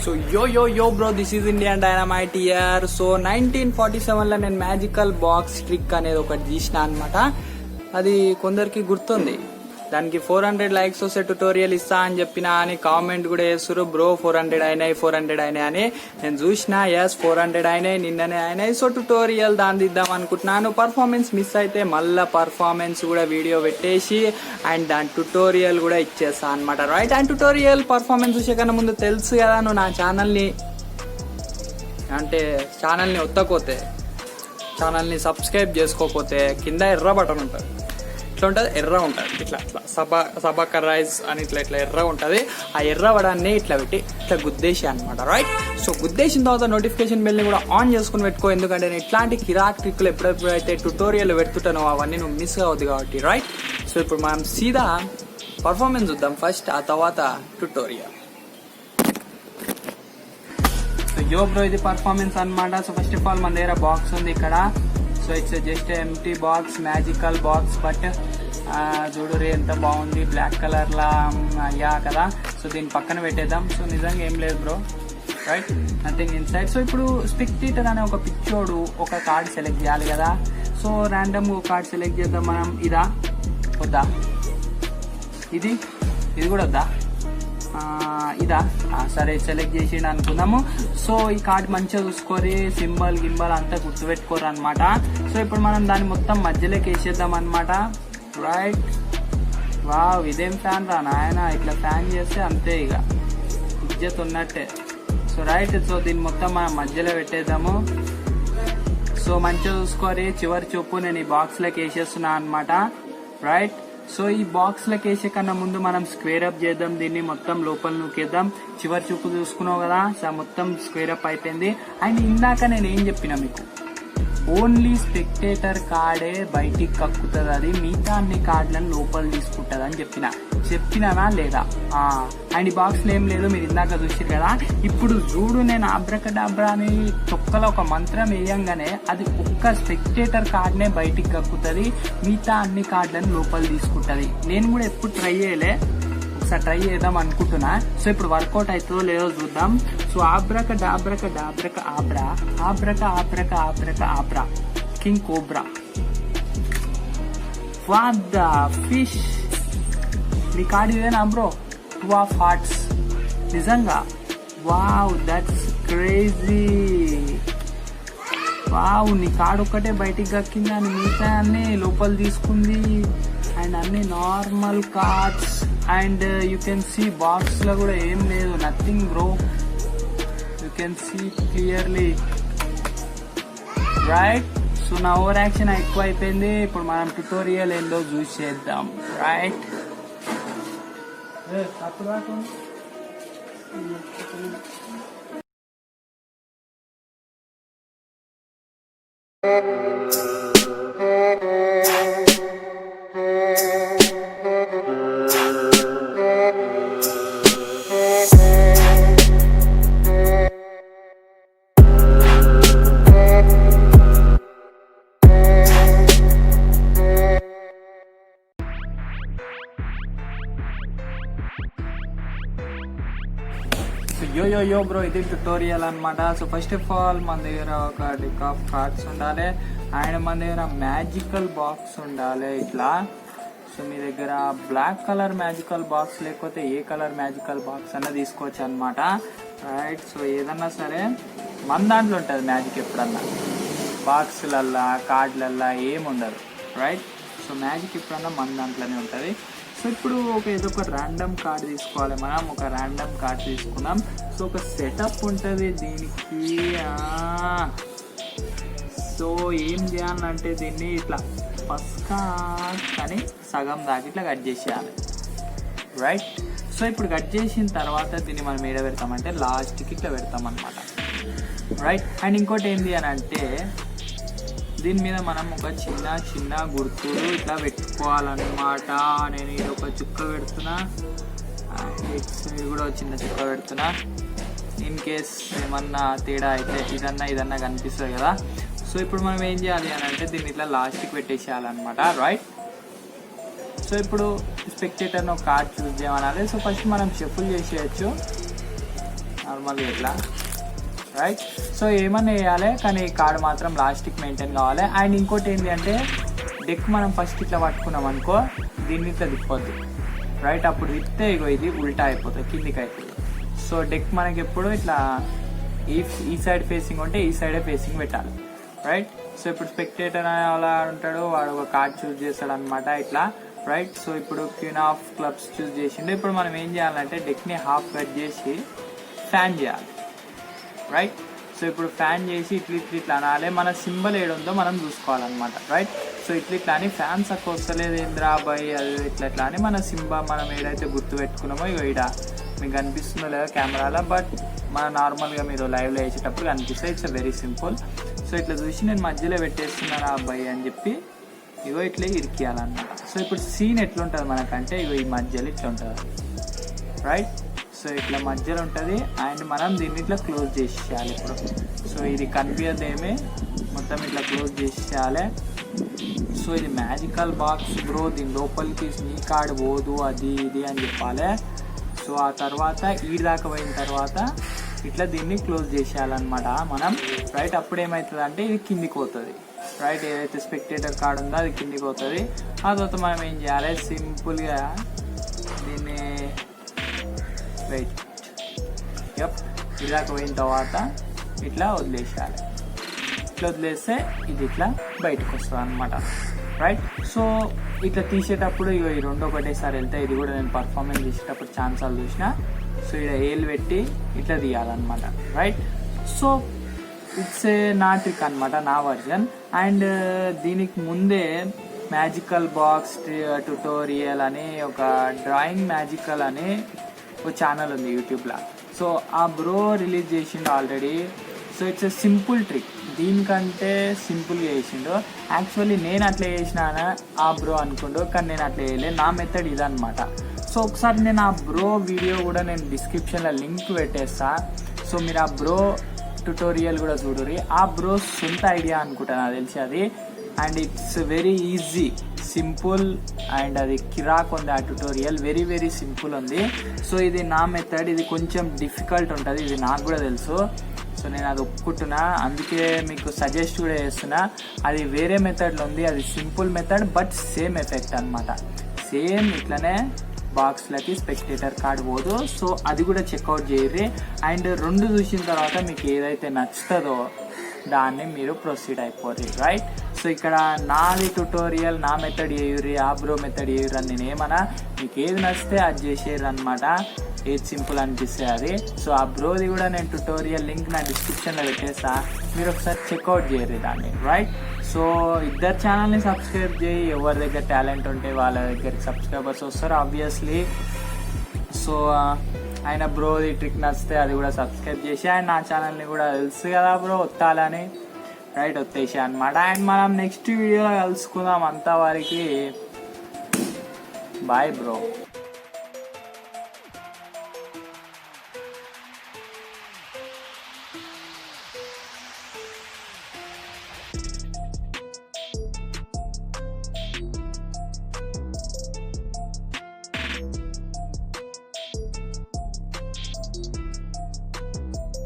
So yo bro, this is Indian Dynamite here. So 1947 లో నేను magical box trick అనేది ఒకటి తీసిన అనమాట. అది కొందరికి గుర్తుంది. దానికి 400 లైక్స్ వస్తే ట్యుటోరియల్ ఇస్తా అని చెప్పిన అని కామెంట్ కూడా చేస్తారు. బ్రో 400 అయినాయి అని నేను చూసిన. ఎస్ 400 అయినాయి, నిన్ననే అయినాయి. సో ట్యుటోరియల్ దాన్ని ఇద్దాం అనుకుంటున్నాను. పర్ఫార్మెన్స్ మిస్ అయితే మళ్ళీ పర్ఫార్మెన్స్ కూడా వీడియో పెట్టేసి అండ్ దాని ట్యుటోరియల్ కూడా ఇచ్చేస్తా అనమాట. రైట్, అండ్ ట్యుటోరియల్ పర్ఫార్మెన్స్ చూసే కన్నా ముందు తెలుసు కదా, నువ్వు నా ఛానల్ని ఒత్తకపోతే, ఛానల్ని సబ్స్క్రైబ్ చేసుకోకపోతే కింద ఎర్ర బటన్ ఉంటుంది, ఇట్లా ఉంటుంది, ఎర్ర ఉంటుంది, ఇట్లా సబకరైజ్ అని ఇట్లా ఎర్ర ఉంటుంది. ఆ ఎర్ర బడాన్ని ఇట్లా పెట్టి ఇట్లా గుద్దేసి అనమాట. రైట్, సో గుద్దేసిన తర్వాత నోటిఫికేషన్ బెల్ని కూడా ఆన్ చేసుకుని పెట్టుకో. ఎందుకంటే నేను ఇట్లాంటి కిరాక్ ట్రిక్లు ఎప్పుడెప్పుడైతే ట్యుటోరియల్ పెడుతుంటానో అవన్నీ నువ్వు మిస్ కావద్దు కాబట్టి. రైట్, సో ఇప్పుడు మనం సీదా పర్ఫార్మెన్స్ చూద్దాం ఫస్ట్, ఆ తర్వాత ట్యుటోరియల్. సో యో బ్రో, ఇది పర్ఫార్మెన్స్ అనమాట. సో ఫస్ట్ ఆఫ్ ఆల్ మన దగ్గర బాక్స్ ఉంది ఇక్కడ. So it's just empty box, magical box. But చూడు రే ఎంత బాగుంది, బ్లాక్ కలర్ లా అయ్యా కదా. సో దీని పక్కన పెట్టేద్దాం. సో నిజంగా ఏం లేదు bro, right, nothing inside. So ఇప్పుడు స్పెక్టేటర్ అనే ఒక పిచ్చోడు ఒక కార్డ్ సెలెక్ట్ చేయాలి కదా. సో ర్యాండమ్ కార్డ్ సెలెక్ట్ చేద్దాం మనం. ఇదా వద్దా, ఇది కూడా వద్దా, ఇదా, సరే సెలెక్ట్ చేసి అనుకుందాము. సో ఈ కార్డ్ మంచిగా చూసుకోరి, సింబల్ గింబల్ అంతా గుర్తుపెట్టుకోరు అనమాట. సో ఇప్పుడు మనం దాన్ని మొత్తం మధ్యలోకి వేసేద్దాం అనమాట. రైట్, వావ్, ఇదేం ఫ్యాన్ రా నాయన, ఇట్లా ఫ్యాన్ చేస్తే అంతే ఇక ఇజ్జత్ ఉన్నట్టే. సో రైట్, సో దీన్ని మొత్తం మనం మధ్యలో పెట్టేద్దాము. సో మంచిగా చూసుకోరి, చివరి చూపు నేను ఈ బాక్స్ లోకి వేసేస్తున్నా అనమాట. రైట్, సో ఈ బాక్స్ లకి వేసే కన్నా ముందు మనం స్క్వేర్ అప్ చేద్దాం. దీన్ని మొత్తం లోపల నూకేద్దాం. చివరి చూపు చూసుకున్నావు కదా, సో మొత్తం స్క్వేర్ అప్ అయిపోయింది. అండ్ ఇందాక నేను ఏం చెప్పినా మీకు, ఓన్లీ స్పెక్టేటర్ కార్డే బయటికి కక్కుతుంది, అది మిగతా అన్ని కార్డులను లోపల తీసుకుంటుంది అని చెప్పినానా లేదా? అండ్ ఈ బాక్స్ లో ఏం లేదు, మీరు ఇందాక చూసారు కదా. ఇప్పుడు చూడు, నేను అబ్రకడాబ్రా అని తొక్కలో ఒక మంత్రం వేయంగానే అది ఒక్క స్పెక్టేటర్ కార్డ్నే బయటికి కక్కుతుంది, మిగతా అన్ని కార్డులను లోపల తీసుకుంటది. నేను కూడా ఎప్పుడు ట్రై చేయలే, ఒకసారి ట్రై చేద్దాం అనుకుంటున్నా. సో ఇప్పుడు వర్కౌట్ అవుతుందో లేదో చూద్దాం. So abra king cobra, what the fish. నీ కార్డ్ ఇదేనా బ్రో? 2 of hearts. నిజంగా వావ్, దట్స్ క్రేజీ. వావ్, నీ కార్డ్ ఒక్కటే బయటికి కక్కింది, అని మిగతా అన్ని లోపల తీసుకుంది. అండ్ అన్ని normal cards. And you can see box లో కూడా ఏం లేదు, nothing bro, you can see clearly. Right, so నా ఓవర్ యాక్షన్ ఎక్కువ అయిపోయింది. ఇప్పుడు మనం ట్యుటోరియల్ ఏందో చూసి చేద్దాం. రైట్, యో బ్రో, ఇది ట్యుటోరియల్ అనమాట. సో ఫస్ట్ ఆఫ్ ఆల్ మన దగ్గర ఒక డెక్ ఆఫ్ కార్డ్స్ ఉండాలి. అండ్ మన దగ్గర మ్యాజికల్ బాక్స్ ఉండాలి ఇట్లా. సో మీ దగ్గర బ్లాక్ కలర్ మ్యాజికల్ బాక్స్ లేకపోతే ఏ కలర్ మ్యాజికల్ బాక్స్ అన్నా తీసుకోవచ్చు అనమాట. రైట్, సో ఏదన్నా సరే మన దాంట్లో ఉంటుంది మ్యాజిక్. ఎప్పుడన్నా బాక్స్లల్లా కార్డులల్లా ఏముండదు. రైట్, సో మ్యాజిక్ ఎప్పుడన్నా మన దాంట్లోనే ఉంటుంది. సో ఇప్పుడు ఏదో ఒక ర్యాండమ్ కార్డ్ తీసుకోవాలి మనం. ఒక ర్యాండమ్ కార్డ్ తీసుకున్నాం. సో ఒక సెటప్ ఉంటుంది దీనికి. సో ఏం చేయాలంటే దీన్ని ఇట్లా పస్కా అని సగం దాకా ఇట్లా కట్ చేసేయాలి. రైట్, సో ఇప్పుడు కట్ చేసిన తర్వాత దీన్ని మనం ఏడ పెడతామంటే లాస్ట్కి ఇట్లా పెడతాం అనమాట. రైట్, అండ్ ఇంకోటి ఏంటి అని అంటే దీని మీద మనం ఒక చిన్న గుర్తులు ఇట్లా పెట్టుకోవాలన్నమాట. నేను ఇది ఒక చుక్క పెడుతున్నా, ఇది కూడా ఒక చిన్న చుక్క పెడుతున్నా. ఇన్ కేస్ ఏమన్నా తేడా అయితే ఇదన్నా కనిపిస్తుంది కదా. సో ఇప్పుడు మనం ఏం చేయాలి అని అంటే దీన్ని ఇట్లా లాస్ట్కి పెట్టేసేయాలన్నమాట. రైట్, సో ఇప్పుడు స్పెక్టేటర్ ఒక కార్డ్ చూస్ చేయమనాలి. సో ఫస్ట్ మనం షఫుల్ చేసేయచ్చు. నార్మల్గా ఇట్లా రైట్. సో ఏమన్నా వేయాలి కానీ కార్డ్ మాత్రం లాస్ట్కి మెయింటైన్ కావాలి. అండ్ ఇంకోటి ఏంటి అంటే డెక్ మనం ఫస్ట్ ఇట్లా పట్టుకున్నాం అనుకో దీన్ని ఇట్లా తిప్పొద్దు రైట్. అప్పుడు తిప్పితే ఇగో ఇది ఉల్టా అయిపోతుంది, కిందికి అయిపోతుంది. సో డెక్ మనకి ఎప్పుడు ఇట్లా ఈ సైడ్ ఫేసింగ్ ఉంటే ఈ సైడే ఫేసింగ్ పెట్టాలి రైట్. సో ఇప్పుడు స్పెక్టేటర్ అలా ఉంటాడు, వాడు ఒక కార్డ్ చూస్ చేస్తాడు అనమాట ఇట్లా రైట్. సో ఇప్పుడు క్వీన్ ఆఫ్ క్లబ్స్ చూస్ చేసిండు. ఇప్పుడు మనం ఏం చేయాలంటే డెక్ని హాఫ్ కట్ చేసి ఫ్యాన్ చేయాలి రైట్. సో ఇప్పుడు ఫ్యాన్ చేసి ఇట్లా అనాలి. మన సింబల్ ఏడుందో మనం చూసుకోవాలన్నమాట రైట్. సో ఇట్లా అని ఫ్యాన్స్ అక్కడ వస్తలేదు ఏంద్రా బాయ్ అది ఇట్లా అని మన సింబల్ మనం ఏదైతే గుర్తు పెట్టుకున్నామో ఇగో ఇడ మీకు కనిపిస్తుందో లేదా కెమెరాలో, బట్ మన నార్మల్గా మీరు లైవ్లో వేసేటప్పుడు కనిపిస్తుంది. It's very simple. సో ఇట్లా చూసి నేను మధ్యలో పెట్టేస్తున్నాను ఆ అబ్బాయి అని చెప్పి ఇగో ఇట్లా ఇరికియాలన్నమాట. సో ఇప్పుడు సీన్ ఎట్లుంటుంది మనకంటే ఇగో ఈ మధ్యలో ఇట్లా ఉంటుంది రైట్. సో ఇట్లా మధ్యలో ఉంటుంది అండ్ మనం దీన్ని ఇట్లా క్లోజ్ చేసేయాలి ఇప్పుడు. సో ఇది కనిపించదు ఏమి, మొత్తం ఇట్లా క్లోజ్ చేసేయాలి. సో ఇది మ్యాజికల్ బాక్స్ బ్రో, దీని లోపలికి నీ కార్డ్ పోదు అది ఇది అని చెప్పాలి. సో ఆ తర్వాత ఈ దాకా పోయిన తర్వాత ఇట్లా దీన్ని క్లోజ్ చేసేయాలన్నమాట మనం రైట్. అప్పుడు ఏమవుతుంది అంటే ఇది కిందికి పోతుంది రైట్. ఏదైతే స్పెక్టేటర్ కార్డ్ ఉందో అది కిందికి పోతుంది. ఆ తర్వాత మనం ఏం చేయాలి, సింపుల్గా దీన్ని రైట్ ఇది దాకా పోయిన తర్వాత ఇట్లా వదిలేసేయాలి. ఇట్లా వదిలేస్తే ఇది ఇట్లా బయటకు వస్తుంది అనమాట రైట్. సో ఇట్లా తీసేటప్పుడు ఇక ఈ రెండు ఒకటేసారి వెళ్తాయి. ఇది కూడా నేను పర్ఫార్మెన్స్ చేసేటప్పుడు ఛాన్సాలు చూసిన. సో ఇక్కడ ఏలు పెట్టి ఇట్లా తీయాలన్నమాట రైట్. సో ఇట్స్ నా ట్రిక్ అనమాట, నా వర్జన్. అండ్ దీనికి ముందే మ్యాజికల్ బాక్స్ ట్యుటోరియల్ అని ఒక డ్రాయింగ్ మ్యాజికల్ అని ఒక ఛానల్ ఉంది యూట్యూబ్లో. సో ఆ బ్రో రిలీజ్ చేసిండు already. So it's a simple trick, దీనికంటే సింపుల్గా చేసిండు. యాక్చువల్లీ నేను అట్లా చేసినా ఆ బ్రో అనుకుండు, కానీ నేను అట్లా చేయలేదు. నా మెథడ్ ఇదనమాట. సో ఒకసారి నేను ఆ బ్రో వీడియో కూడా నేను డిస్క్రిప్షన్లో లింక్ పెట్టేస్తా. సో మీరు ఆ బ్రో ట్యుటోరియల్ కూడా చూడరి. ఆ బ్రో సొంత ఐడియా అనుకుంటా నాకు తెలిసి అది. And it's very easy, simple and అది కిరాక్ ఉంది ఆ ట్యుటోరియల్, వెరీ వెరీ సింపుల్ ఉంది. సో ఇది నా మెథడ్, ఇది కొంచెం డిఫికల్ట్ ఉంటుంది, ఇది నాకు కూడా తెలుసు. సో నేను అది ఒప్పుకుంటున్నా, అందుకే మీకు సజెస్ట్ కూడా చేస్తున్నా. అది వేరే మెథడ్లో ఉంది, అది simple method but same effect అనమాట. సేమ్ ఇట్లనే బాక్స్లకి స్పెక్టేటర్ కార్డ్ పోదు. సో అది కూడా చెక్అవుట్ చేయరు. అండ్ రెండు చూసిన తర్వాత మీకు ఏదైతే నచ్చుతుందో దాన్ని మీరు ప్రొసీడ్ అయిపోరు రైట్. సో ఇక్కడ నాది ట్యుటోరియల్, నా మెథడ్ చేయరు, ఆ బ్రో మెథడ్ చేయరు అని నేను ఏమన్నా, మీకు ఏది నచ్చితే అది చేసేయరు అనమాట, ఏది సింపుల్ అనిపిస్తే అది. సో ఆ బ్రోది కూడా నేను ట్యుటోరియల్ లింక్ నా డిస్క్రిప్షన్లో పెట్టేస్తా, మీరు ఒకసారి చెక్అవుట్ చేయరు దాన్ని రైట్. సో ఇద్దరు ఛానల్ని సబ్స్క్రైబ్ చేయి, ఎవరి దగ్గర టాలెంట్ ఉంటే వాళ్ళ దగ్గరికి సబ్స్క్రైబర్స్ వస్తారు ఆబ్వియస్లీ. సో ఆయన బ్రోది ట్రిక్ నచ్చితే అది కూడా సబ్స్క్రైబ్ చేసి, అండ్ నా ఛానల్ని కూడా తెలుసు కదా బ్రో ఒత్తాలని రైట్, వచ్చేసి అనమాట. అండ్ మనం నెక్స్ట్ వీడియోలో కలుసుకుందాం. అంతవరకు బాయ్ బ్రో.